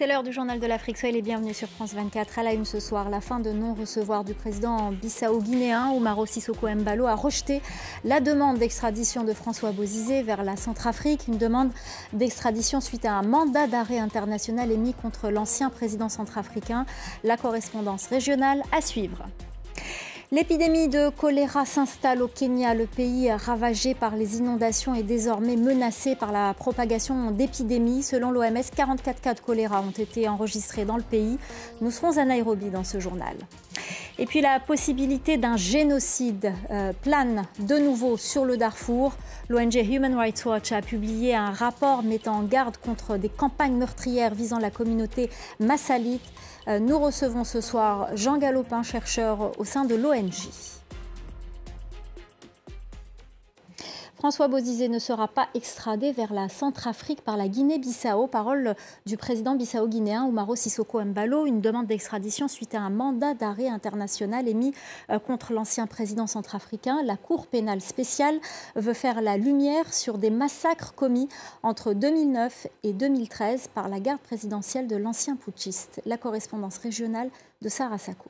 C'est l'heure du journal de l'Afrique. Soyez les bienvenus sur France 24. À la une ce soir, la fin de non-recevoir du président bissau-guinéen Umaro Sissoko Embalo a rejeté la demande d'extradition de François Bozizé vers la Centrafrique. Une demande d'extradition suite à un mandat d'arrêt international émis contre l'ancien président centrafricain. La correspondance régionale à suivre. L'épidémie de choléra s'installe au Kenya. Le pays ravagé par les inondations est désormais menacé par la propagation d'épidémies. Selon l'OMS, 44 cas de choléra ont été enregistrés dans le pays. Nous serons à Nairobi dans ce journal. Et puis la possibilité d'un génocide plane de nouveau sur le Darfour. L'ONG Human Rights Watch a publié un rapport mettant en garde contre des campagnes meurtrières visant la communauté massalite. Nous recevons ce soir Jean Galopin, chercheur au sein de l'ONG. François Bozizé ne sera pas extradé vers la Centrafrique par la Guinée-Bissau. Parole du président bissau-guinéen Umaro Sissoko Embalo. Une demande d'extradition suite à un mandat d'arrêt international émis contre l'ancien président centrafricain. La Cour pénale spéciale veut faire la lumière sur des massacres commis entre 2009 et 2013 par la garde présidentielle de l'ancien putschiste. La correspondance régionale de Sarah Sako.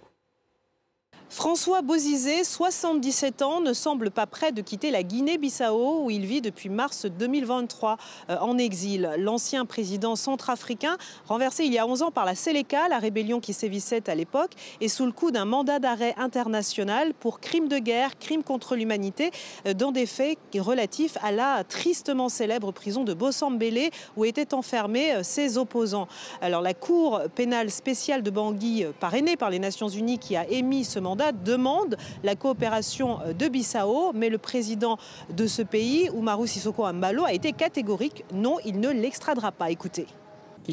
François Bozizé, 77 ans, ne semble pas prêt de quitter la Guinée-Bissau où il vit depuis mars 2023 en exil. L'ancien président centrafricain, renversé il y a 11 ans par la Séléka, la rébellion qui sévissait à l'époque, est sous le coup d'un mandat d'arrêt international pour crimes de guerre, crimes contre l'humanité, dans des faits relatifs à la tristement célèbre prison de Bossambélé où étaient enfermés ses opposants. Alors la Cour pénale spéciale de Bangui, parrainée par les Nations Unies, qui a émis ce mandat, demande la coopération de Bissau, mais le président de ce pays, Umaro Sissoko Embalo, a été catégorique. Non, il ne l'extradera pas. Écoutez. Je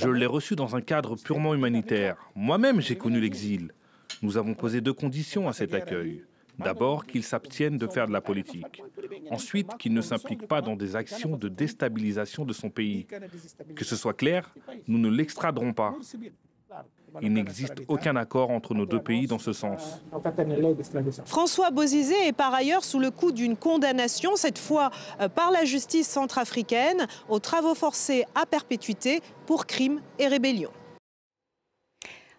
l'ai reçu dans un cadre purement humanitaire. Moi-même, j'ai connu l'exil. Nous avons posé 2 conditions à cet accueil. D'abord, qu'il s'abstienne de faire de la politique. Ensuite, qu'il ne s'implique pas dans des actions de déstabilisation de son pays. Que ce soit clair, nous ne l'extraderons pas. Il n'existe aucun accord entre nos 2 pays dans ce sens. François Bozizé est par ailleurs sous le coup d'une condamnation, cette fois par la justice centrafricaine, aux travaux forcés à perpétuité pour crimes et rébellion.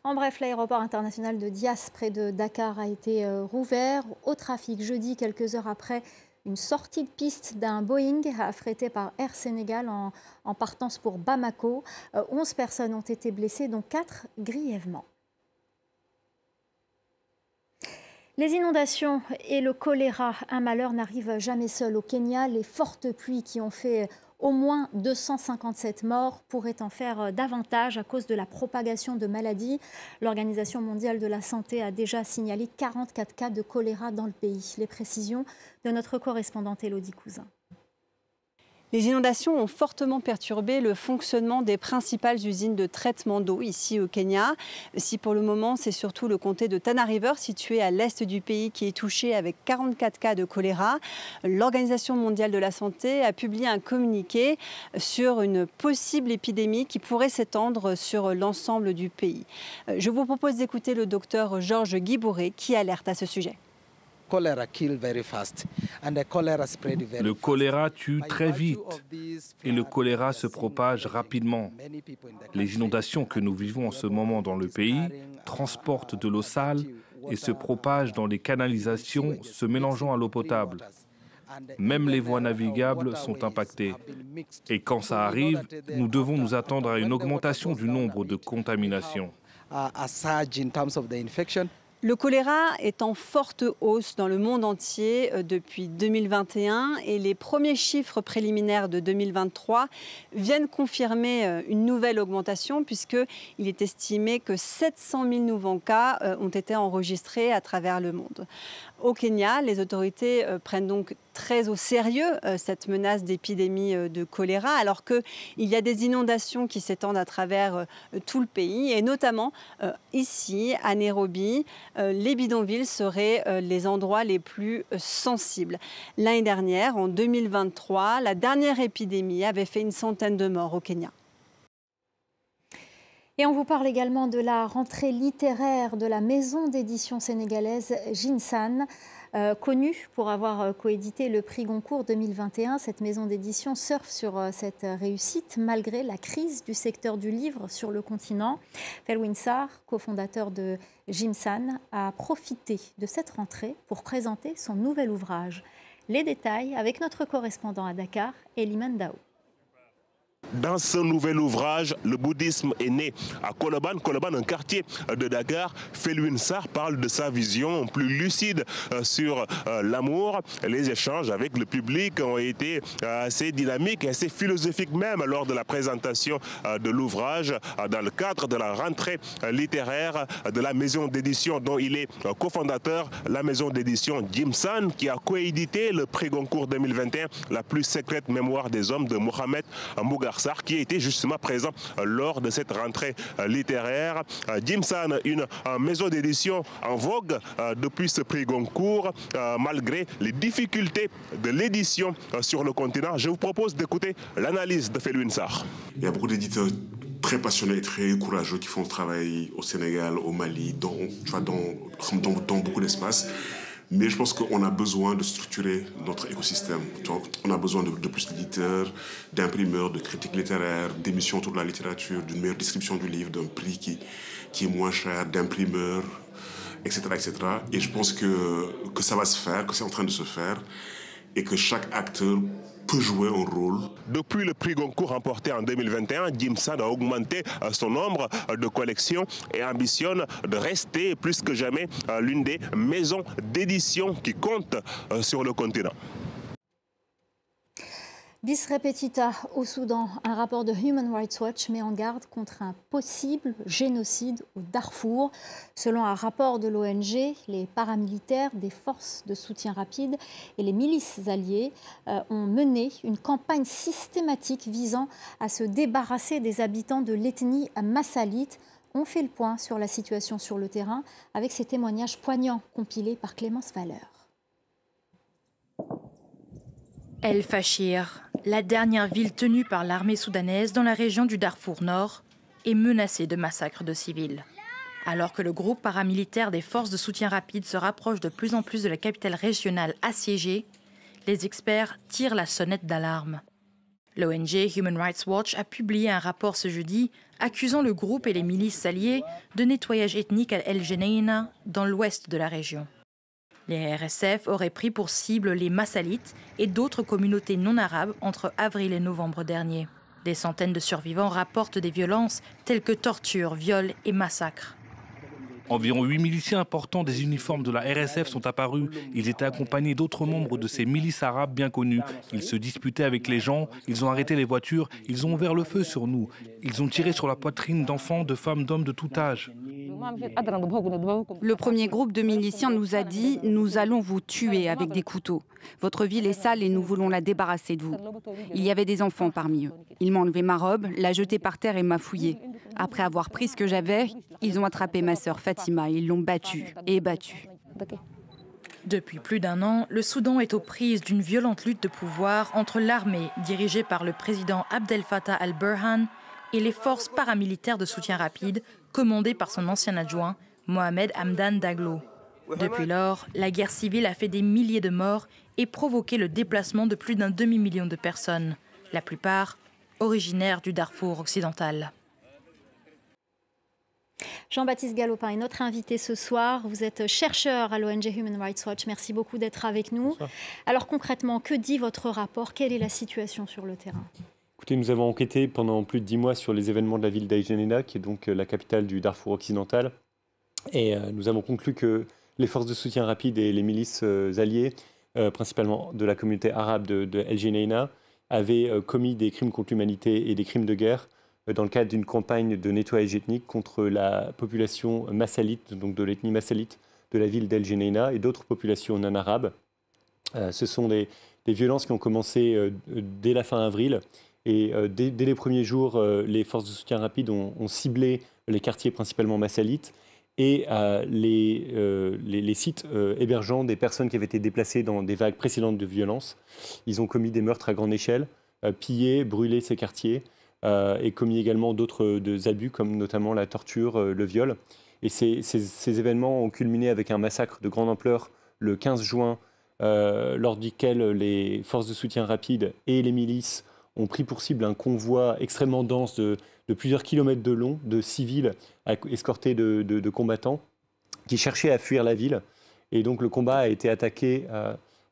En bref, l'aéroport international de Dias, près de Dakar, a été rouvert au trafic jeudi, quelques heures après une sortie de piste d'un Boeing affrété par Air Sénégal en partance pour Bamako. 11 personnes ont été blessées, dont 4 grièvement. Les inondations et le choléra, un malheur n'arrive jamais seul au Kenya. Les fortes pluies qui ont fait au moins 257 morts pourraient en faire davantage à cause de la propagation de maladies. L'Organisation mondiale de la santé a déjà signalé 44 cas de choléra dans le pays. Les précisions de notre correspondante Élodie Cousin. Les inondations ont fortement perturbé le fonctionnement des principales usines de traitement d'eau ici au Kenya. Si pour le moment, c'est surtout le comté de Tana River, situé à l'est du pays, qui est touché avec 44 cas de choléra, l'Organisation mondiale de la santé a publié un communiqué sur une possible épidémie qui pourrait s'étendre sur l'ensemble du pays. Je vous propose d'écouter le docteur Georges Guibouré qui alerte à ce sujet. Le choléra tue très vite et le choléra se propage rapidement. Les inondations que nous vivons en ce moment dans le pays transportent de l'eau sale et se propagent dans les canalisations se mélangeant à l'eau potable. Même les voies navigables sont impactées. Et quand ça arrive, nous devons nous attendre à une augmentation du nombre de contaminations. Le choléra est en forte hausse dans le monde entier depuis 2021 et les premiers chiffres préliminaires de 2023 viennent confirmer une nouvelle augmentation puisqu'il est estimé que 700 000 nouveaux cas ont été enregistrés à travers le monde. Au Kenya, les autorités prennent donc très au sérieux cette menace d'épidémie de choléra, alors qu'il y a des inondations qui s'étendent à travers tout le pays, et notamment ici, à Nairobi, les bidonvilles seraient les endroits les plus sensibles. L'année dernière, en 2023, la dernière épidémie avait fait une centaine de morts au Kenya. Et on vous parle également de la rentrée littéraire de la maison d'édition sénégalaise Ginsan. connue pour avoir coédité le prix Goncourt 2021. Cette maison d'édition surfe sur cette réussite malgré la crise du secteur du livre sur le continent. Felwine Sarr, cofondateur de Jimsan, a profité de cette rentrée pour présenter son nouvel ouvrage. Les détails avec notre correspondant à Dakar, Eliman Dao. Dans ce nouvel ouvrage, le bouddhisme est né à Koloban, un quartier de Dakar. Felwine Sarr parle de sa vision plus lucide sur l'amour. Les échanges avec le public ont été assez dynamiques et assez philosophiques même lors de la présentation de l'ouvrage dans le cadre de la rentrée littéraire de la maison d'édition dont il est cofondateur, la maison d'édition Jimsan, qui a coédité le prix Goncourt 2021, la plus secrète mémoire des hommes de Mohamed Mbougar Sarr, qui était justement présent lors de cette rentrée littéraire. Jimsan, une maison d'édition en vogue depuis ce prix Goncourt, malgré les difficultés de l'édition sur le continent. Je vous propose d'écouter l'analyse de Felwine Sarr. Il y a beaucoup d'éditeurs très passionnés et très courageux qui font le travail au Sénégal, au Mali, dans beaucoup d'espaces. Mais je pense qu'on a besoin de structurer notre écosystème. On a besoin de plus d'éditeurs, d'imprimeurs, de critiques littéraires, d'émissions autour de la littérature, d'une meilleure distribution du livre, d'un prix qui est moins cher, d'imprimeurs, etc., etc. Et je pense que ça va se faire, que c'est en train de se faire, et que chaque acteur peut jouer un rôle. Depuis le prix Goncourt remporté en 2021, Jimsan a augmenté son nombre de collections et ambitionne de rester plus que jamais l'une des maisons d'édition qui compte sur le continent. Bis repetita au Soudan, un rapport de Human Rights Watch met en garde contre un possible génocide au Darfour. Selon un rapport de l'ONG, les paramilitaires des forces de soutien rapide et les milices alliées ont mené une campagne systématique visant à se débarrasser des habitants de l'ethnie massalite. On fait le point sur la situation sur le terrain avec ces témoignages poignants compilés par Clémence Valeur. El Fashir, la dernière ville tenue par l'armée soudanaise dans la région du Darfour Nord, est menacée de massacres de civils. Alors que le groupe paramilitaire des forces de soutien rapide se rapproche de plus en plus de la capitale régionale assiégée, les experts tirent la sonnette d'alarme. L'ONG Human Rights Watch a publié un rapport ce jeudi accusant le groupe et les milices alliées de nettoyage ethnique à El Geneina, dans l'ouest de la région. Les RSF auraient pris pour cible les Massalites et d'autres communautés non arabes entre avril et novembre dernier. Des centaines de survivants rapportent des violences telles que tortures, viols et massacres. Environ 8 miliciens importants des uniformes de la RSF sont apparus. Ils étaient accompagnés d'autres membres de ces milices arabes bien connues. Ils se disputaient avec les gens, ils ont arrêté les voitures, ils ont ouvert le feu sur nous. Ils ont tiré sur la poitrine d'enfants, de femmes, d'hommes de tout âge. Le premier groupe de miliciens nous a dit « Nous allons vous tuer avec des couteaux. Votre ville est sale et nous voulons la débarrasser de vous. » Il y avait des enfants parmi eux. Ils m'ont enlevé ma robe, l'a jetée par terre et m'a fouillée. Après avoir pris ce que j'avais, ils ont attrapé ma sœur Fatima et ils l'ont battue et battue. Depuis plus d'un an, le Soudan est aux prises d'une violente lutte de pouvoir entre l'armée dirigée par le président Abdel Fattah al-Burhan et les forces paramilitaires de soutien rapide commandées par son ancien adjoint, Mohamed Hamdan Daglo. Depuis lors, la guerre civile a fait des milliers de morts et provoqué le déplacement de plus d'un demi-million de personnes, la plupart originaires du Darfour occidental. Jean-Baptiste Galopin est notre invité ce soir. Vous êtes chercheur à l'ONG Human Rights Watch. Merci beaucoup d'être avec nous. Bonsoir. Alors concrètement, que dit votre rapport? Quelle est la situation sur le terrain? Écoutez, nous avons enquêté pendant plus de 10 mois sur les événements de la ville d'El Geneina, qui est donc la capitale du Darfour occidental. Et nous avons conclu que les forces de soutien rapide et les milices alliées, principalement de la communauté arabe de El Geneina, avaient commis des crimes contre l'humanité et des crimes de guerre dans le cadre d'une campagne de nettoyage ethnique contre la population massalite, donc de l'ethnie massalite de la ville d'El Geneina et d'autres populations non arabes. Ce sont des violences qui ont commencé dès la fin avril. Et dès les premiers jours, les forces de soutien rapide ont ciblé les quartiers principalement massalites et les sites hébergeant des personnes qui avaient été déplacées dans des vagues précédentes de violences. Ils ont commis des meurtres à grande échelle, pillé, brûlé ces quartiers et commis également d'autres abus comme notamment la torture, le viol. Et ces événements ont culminé avec un massacre de grande ampleur le 15 juin, lors duquel les forces de soutien rapide et les milices ont pris pour cible un convoi extrêmement dense de plusieurs kilomètres de long, de civils escortés de combattants qui cherchaient à fuir la ville. Et donc le combat a été attaqué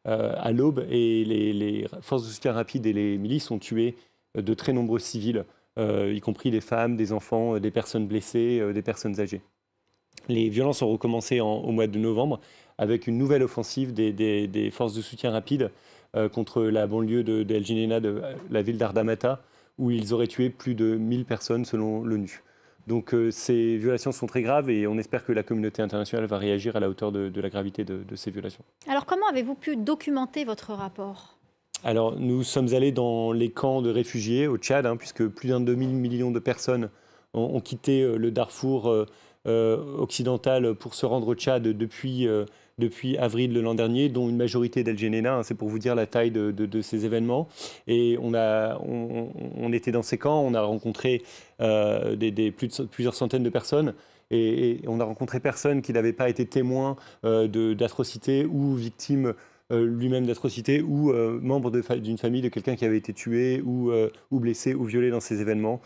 à l'aube et les forces de soutien rapide et les milices ont tué de très nombreux civils, y compris des femmes, des enfants, des personnes blessées, des personnes âgées. Les violences ont recommencé au mois de novembre avec une nouvelle offensive des forces de soutien rapide contre la banlieue d'El Geneina, de la ville d'Ardamata, où ils auraient tué plus de 1000 personnes selon l'ONU. Donc ces violations sont très graves et on espère que la communauté internationale va réagir à la hauteur de la gravité de ces violations. Alors comment avez-vous pu documenter votre rapport ? Alors nous sommes allés dans les camps de réfugiés au Tchad, puisque plus d'un demi-million de personnes ont quitté le Darfour occidental pour se rendre au Tchad depuis avril de l'an dernier, dont une majorité d'El Geneina, c'est pour vous dire la taille de ces événements. Et on était dans ces camps, on a rencontré plusieurs centaines de personnes, et on a rencontré personne qui n'avait pas été témoin d'atrocités ou victime lui-même d'atrocités ou membre d'une famille de quelqu'un qui avait été tué ou blessé ou violé dans ces événements,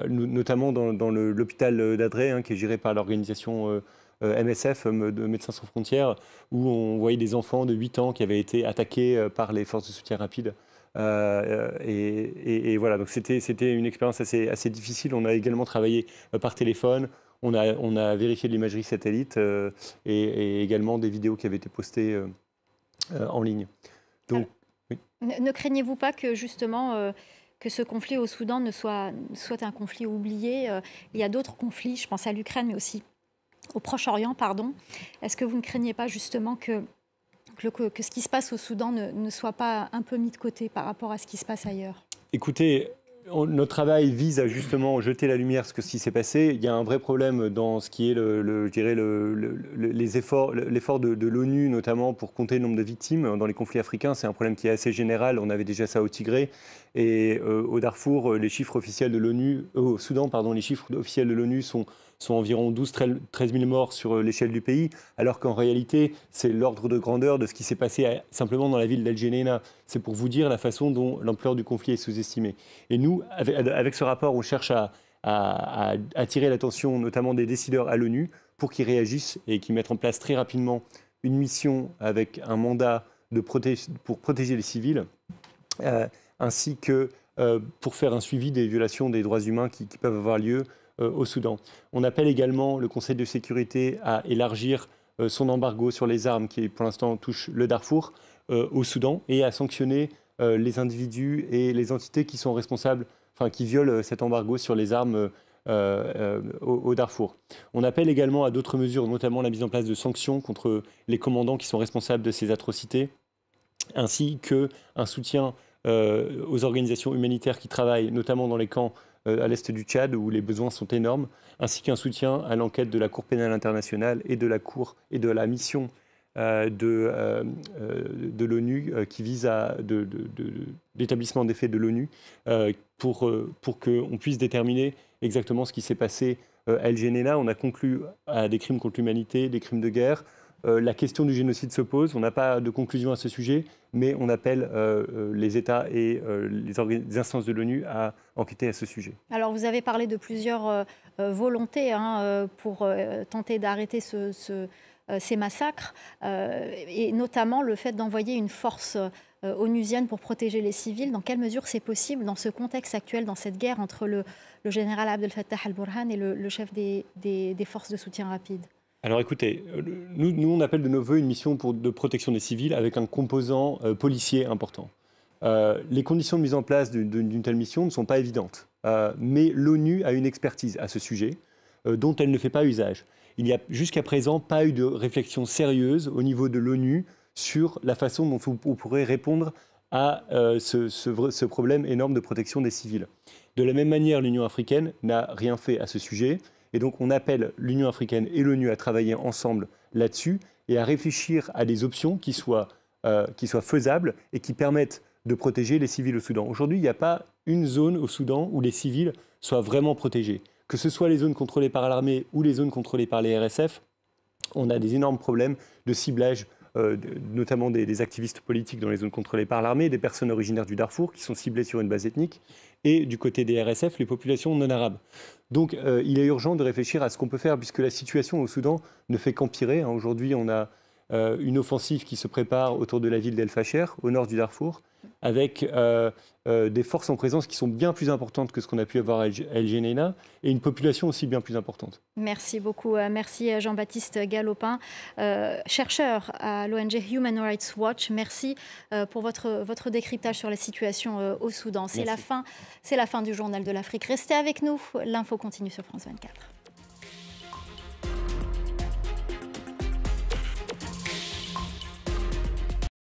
notamment dans l'hôpital d'Adré, qui est géré par l'organisation MSF, de Médecins sans frontières, où on voyait des enfants de 8 ans qui avaient été attaqués par les forces de soutien rapide. Et voilà, donc c'était une expérience assez difficile. On a également travaillé par téléphone. On a vérifié de l'imagerie satellite et également des vidéos qui avaient été postées en ligne. Donc, oui. Ne craignez-vous pas que justement que ce conflit au Soudan ne soit un conflit oublié ? Il y a d'autres conflits, je pense à l'Ukraine, mais aussi au Proche-Orient, pardon. Est-ce que vous ne craignez pas justement que ce qui se passe au Soudan ne soit pas un peu mis de côté par rapport à ce qui se passe ailleurs ? Écoutez, notre travail vise à justement jeter la lumière sur ce qui s'est passé. Il y a un vrai problème dans ce qui est l'effort de l'ONU, notamment pour compter le nombre de victimes dans les conflits africains. C'est un problème qui est assez général. On avait déjà ça au Tigré. Et au Darfour, les chiffres officiels de l'ONU, au Soudan, pardon, les chiffres officiels de l'ONU sont environ 12-13 000 morts sur l'échelle du pays, alors qu'en réalité, c'est l'ordre de grandeur de ce qui s'est passé simplement dans la ville d'El Geneina. C'est pour vous dire la façon dont l'ampleur du conflit est sous-estimée. Et nous, avec ce rapport, on cherche à attirer l'attention notamment des décideurs à l'ONU pour qu'ils réagissent et qu'ils mettent en place très rapidement une mission avec un mandat pour protéger les civils, ainsi que pour faire un suivi des violations des droits humains qui peuvent avoir lieu au Soudan. On appelle également le Conseil de sécurité à élargir son embargo sur les armes qui, pour l'instant, touche le Darfour au Soudan et à sanctionner les individus et les entités qui sont responsables, qui violent cet embargo sur les armes au Darfour. On appelle également à d'autres mesures, notamment la mise en place de sanctions contre les commandants qui sont responsables de ces atrocités, ainsi qu'un soutien aux organisations humanitaires qui travaillent notamment dans les camps à l'est du Tchad où les besoins sont énormes, ainsi qu'un soutien à l'enquête de la Cour pénale internationale et de la Cour et de la mission de l'ONU qui vise à l'établissement des faits de l'ONU pour qu'on puisse déterminer exactement ce qui s'est passé à El Geneina. On a conclu à des crimes contre l'humanité, des crimes de guerre. La question du génocide se pose. On n'a pas de conclusion à ce sujet, mais on appelle les États et les instances de l'ONU à enquêter à ce sujet. Alors, vous avez parlé de plusieurs volontés pour tenter d'arrêter ces massacres, et notamment le fait d'envoyer une force onusienne pour protéger les civils. Dans quelle mesure c'est possible dans ce contexte actuel, dans cette guerre entre le général Abdel Fattah al-Burhan et le chef des forces de soutien rapide ? Alors écoutez, nous on appelle de nos voeux une mission de protection des civils avec un composant policier important. Les conditions de mise en place d'une telle mission ne sont pas évidentes, mais l'ONU a une expertise à ce sujet dont elle ne fait pas usage. Il n'y a jusqu'à présent pas eu de réflexion sérieuse au niveau de l'ONU sur la façon dont on pourrait répondre à ce problème énorme de protection des civils. De la même manière, l'Union africaine n'a rien fait à ce sujet. Et donc, on appelle l'Union africaine et l'ONU à travailler ensemble là-dessus et à réfléchir à des options qui soient faisables et qui permettent de protéger les civils au Soudan. Aujourd'hui, il n'y a pas une zone au Soudan où les civils soient vraiment protégés. Que ce soit les zones contrôlées par l'armée ou les zones contrôlées par les RSF, on a des énormes problèmes de ciblage notamment des activistes politiques dans les zones contrôlées par l'armée, des personnes originaires du Darfour qui sont ciblées sur une base ethnique, et du côté des RSF, les populations non arabes. Donc il est urgent de réfléchir à ce qu'on peut faire, puisque la situation au Soudan ne fait qu'empirer. Aujourd'hui, on a une offensive qui se prépare autour de la ville d'El Fasher, au nord du Darfour, avec des forces en présence qui sont bien plus importantes que ce qu'on a pu avoir à El Geneina, et une population aussi bien plus importante. Merci beaucoup. Merci Jean-Baptiste Galopin, chercheur à l'ONG Human Rights Watch. Merci pour votre décryptage sur la situation au Soudan. C'est la fin du Journal de l'Afrique. Restez avec nous. L'info continue sur France 24.